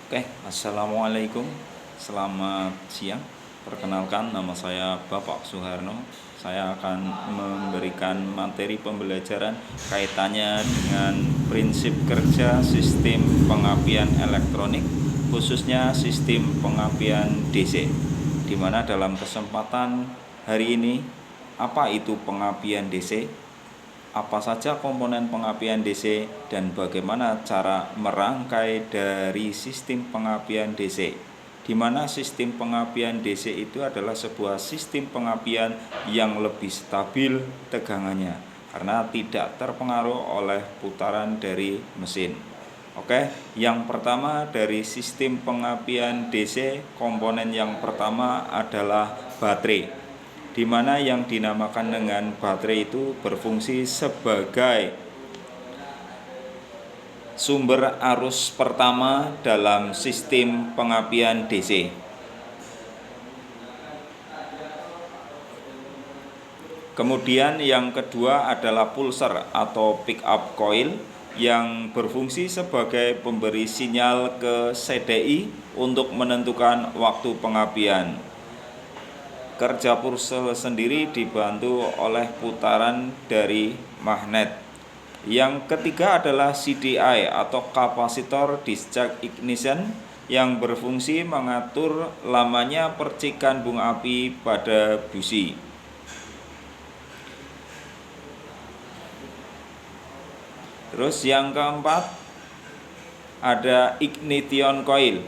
Oke, assalamualaikum, selamat siang. Perkenalkan, nama saya Bapak Suharno. Saya akan memberikan materi pembelajaran kaitannya dengan prinsip kerja sistem pengapian elektronik, khususnya sistem pengapian DC. Di mana dalam kesempatan hari ini, apa itu pengapian DC? Apa saja komponen pengapian DC dan bagaimana cara merangkai dari sistem pengapian DC, di mana sistem pengapian DC itu adalah sebuah sistem pengapian yang lebih stabil tegangannya karena tidak terpengaruh oleh putaran dari mesin. Oke, yang pertama dari sistem pengapian DC, komponen yang pertama adalah baterai, di mana yang dinamakan dengan baterai itu berfungsi sebagai sumber arus pertama dalam sistem pengapian DC. Kemudian yang kedua adalah pulser atau pick up coil yang berfungsi sebagai pemberi sinyal ke CDI untuk menentukan waktu pengapian. Kerja pulser sendiri dibantu oleh putaran dari magnet. Yang ketiga adalah CDI atau kapasitor discharge ignition yang berfungsi mengatur lamanya percikan bunga api pada busi. Terus yang keempat ada ignition coil,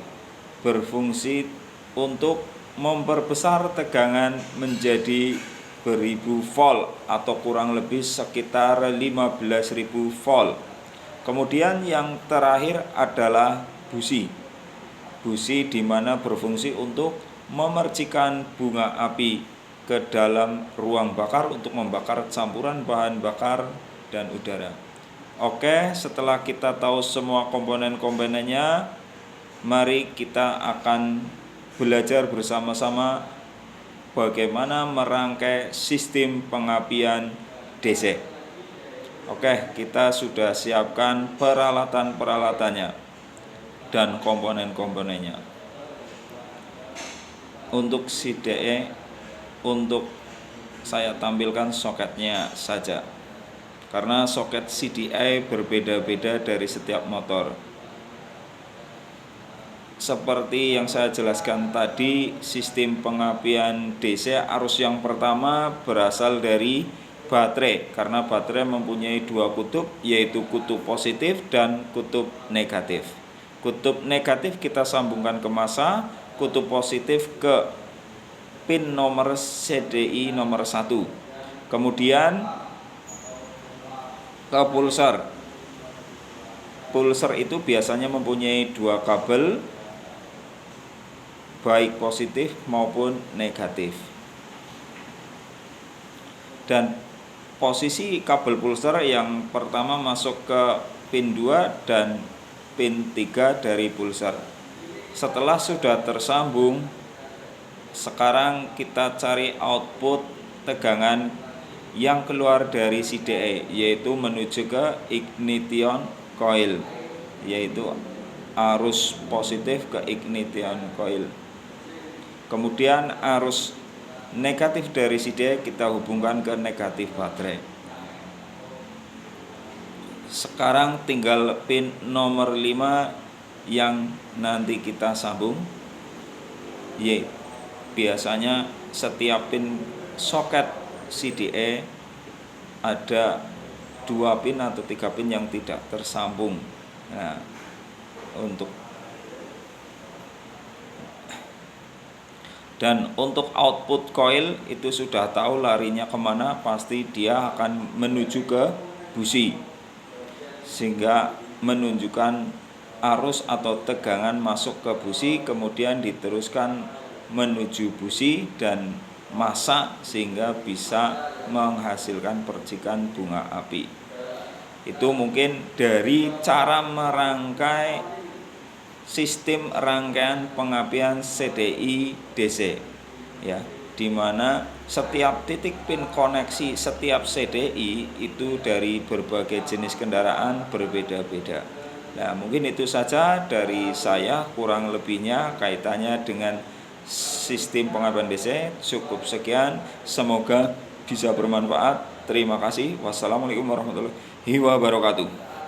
berfungsi untuk memperbesar tegangan menjadi beribu volt atau kurang lebih sekitar 15.000 volt. Kemudian yang terakhir adalah busi. Busi di mana berfungsi untuk memercikan bunga api ke dalam ruang bakar untuk membakar campuran bahan bakar dan udara. Oke, setelah kita tahu semua komponen-komponennya, mari kita akan belajar bersama-sama bagaimana merangkai sistem pengapian DC. Oke, kita sudah siapkan peralatan-peralatannya dan komponen-komponennya. Untuk CDE, untuk saya tampilkan soketnya saja, karena soket CDI berbeda-beda dari setiap motor. Seperti yang saya jelaskan tadi, sistem pengapian DC arus yang pertama berasal dari baterai, karena baterai mempunyai dua kutub, yaitu kutub positif dan kutub negatif. Kutub negatif kita sambungkan ke massa, kutub positif ke pin nomor CDI nomor 1. Kemudian ke pulser. Pulser itu biasanya mempunyai dua kabel, baik positif maupun negatif. Dan posisi kabel pulser yang pertama masuk ke pin 2 dan pin 3 dari pulser. Setelah sudah tersambung, sekarang kita cari output tegangan yang keluar dari CDE, yaitu menuju ke ignition coil, yaitu arus positif ke ignition coil. Kemudian arus negatif dari CDE kita hubungkan ke negatif baterai. Sekarang tinggal pin nomor 5 yang nanti kita sambung. Biasanya setiap pin soket CDE ada 2 pin atau 3 pin yang tidak tersambung. Nah, untuk output coil itu sudah tahu larinya kemana, pasti dia akan menuju ke busi, sehingga menunjukkan arus atau tegangan masuk ke busi, kemudian diteruskan menuju busi dan massa sehingga bisa menghasilkan percikan bunga api. Itu mungkin dari cara merangkai sistem rangkaian pengapian CDI DC, ya, di mana setiap titik pin koneksi setiap CDI itu dari berbagai jenis kendaraan berbeda-beda. Nah, mungkin itu saja dari saya, kurang lebihnya kaitannya dengan sistem pengaduan DC. Cukup sekian, semoga bisa bermanfaat. Terima kasih. Wassalamualaikum warahmatullahi wabarakatuh.